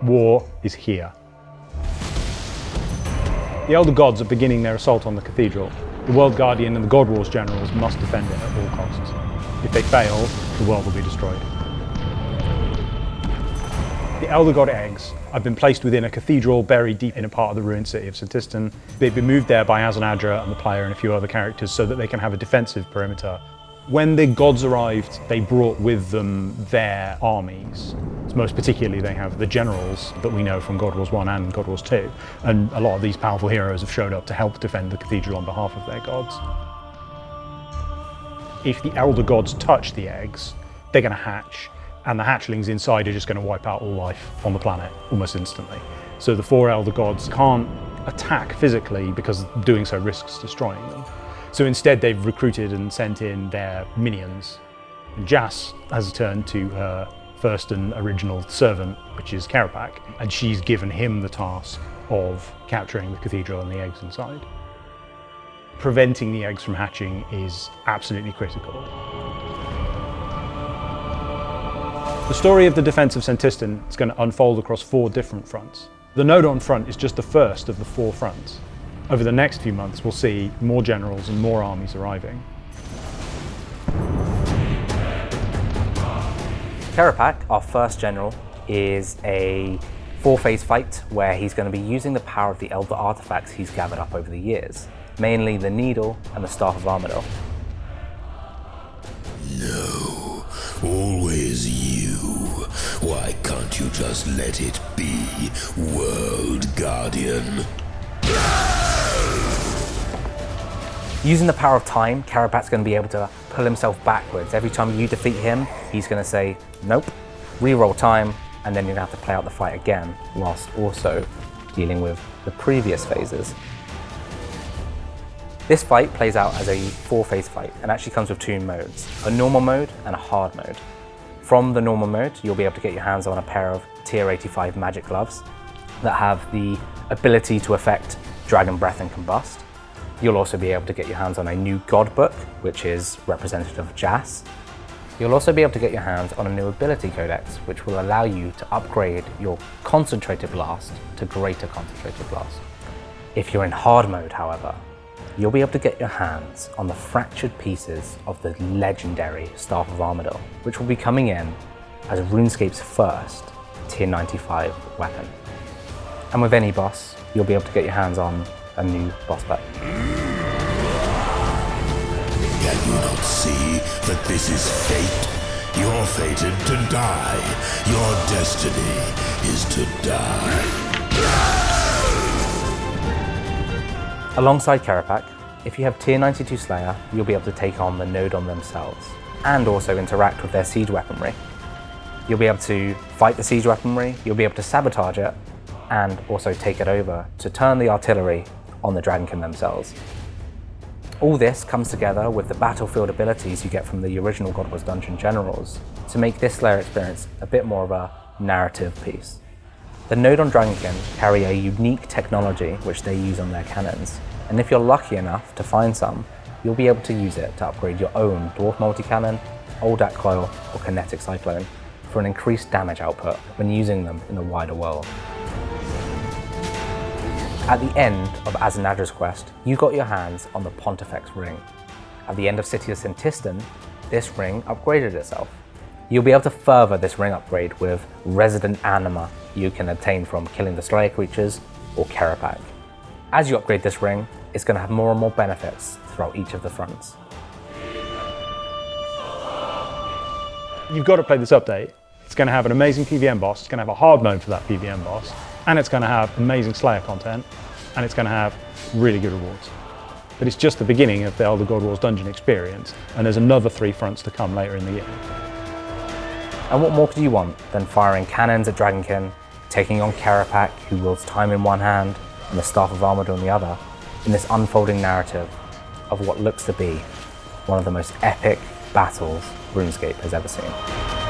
War is here. The Elder Gods are beginning their assault on the cathedral. The World Guardian and the God Wars generals must defend it at all costs. If they fail, the world will be destroyed. The Elder God eggs have been placed within a cathedral buried deep in a part of the ruined city of Sintistan. They've been moved there by Asanadra and the player and a few other characters so that they can have a defensive perimeter. When the gods arrived, they brought with them their armies. So most particularly, they have the generals that we know from God Wars 1 and God Wars 2. And a lot of these powerful heroes have showed up to help defend the cathedral on behalf of their gods. If the Elder Gods touch the eggs, they're going to hatch, and the hatchlings inside are just going to wipe out all life on the planet almost instantly. So the 4 Elder Gods can't attack physically because doing so risks destroying them. So instead they've recruited and sent in their minions. And Jas has turned to her first and original servant, which is Kerapak, and she's given him the task of capturing the cathedral and the eggs inside. Preventing the eggs from hatching is absolutely critical. The story of the defense of Sintistan is going to unfold across 4 different fronts. The Nodon front is just the first of the 4 fronts. Over the next few months, we'll see more generals and more armies arriving. Kerapak, our first general, is a 4-phase fight where he's going to be using the power of the Elder artifacts he's gathered up over the years, mainly the Needle and the Staff of Armadyl. No, always you. Why can't you just let it be, World Guardian? Using the power of time, Kerapak's going to be able to pull himself backwards. Every time you defeat him, he's going to say, nope, re-roll time, and then you're going to have to play out the fight again, whilst also dealing with the previous phases. This fight plays out as a 4-phase fight and actually comes with 2 modes, a normal mode and a hard mode. From the normal mode, you'll be able to get your hands on a pair of tier 85 magic gloves that have the ability to affect Dragon Breath and Combust. You'll also be able to get your hands on a new God Book, which is representative of Jas. You'll also be able to get your hands on a new ability codex, which will allow you to upgrade your Concentrated Blast to Greater Concentrated Blast. If you're in hard mode, however, you'll be able to get your hands on the fractured pieces of the legendary Staff of Armadyl, which will be coming in as RuneScape's first tier 95 weapon. And with any boss, you'll be able to get your hands on a new boss pack. Can you not see that this is fate? You're fated to die. Your destiny is to die. Alongside Kerapak, if you have tier 92 Slayer, you'll be able to take on the Nodon themselves, and also interact with their siege weaponry. You'll be able to fight the siege weaponry, you'll be able to sabotage it, and also take it over to turn the artillery on the Dragonkin themselves. All this comes together with the battlefield abilities you get from the original God Wars Dungeon Generals to make this Slayer experience a bit more of a narrative piece. The Nodon Dragonkin carry a unique technology which they use on their cannons, and if you're lucky enough to find some, you'll be able to use it to upgrade your own Dwarf Multi-Cannon, Oldak Coil, or Kinetic Cyclone for an increased damage output when using them in the wider world. At the end of Azanadra's quest, you got your hands on the Pontifex ring. At the end of City of Sintistan, this ring upgraded itself. You'll be able to further this ring upgrade with Resident Anima you can obtain from killing the Slayer creatures or Kerapak. As you upgrade this ring, it's going to have more and more benefits throughout each of the fronts. You've got to play this update. It's going to have an amazing PVM boss, it's going to have a hard mode for that PVM boss, and it's going to have amazing Slayer content, and it's going to have really good rewards. But it's just the beginning of the Elder God Wars Dungeon experience, and there's another 3 fronts to come later in the year. And what more could you want than firing cannons at Dragonkin, taking on Kerapak, who wields time in one hand and the Staff of Armadyl in the other, in this unfolding narrative of what looks to be one of the most epic battles RuneScape has ever seen.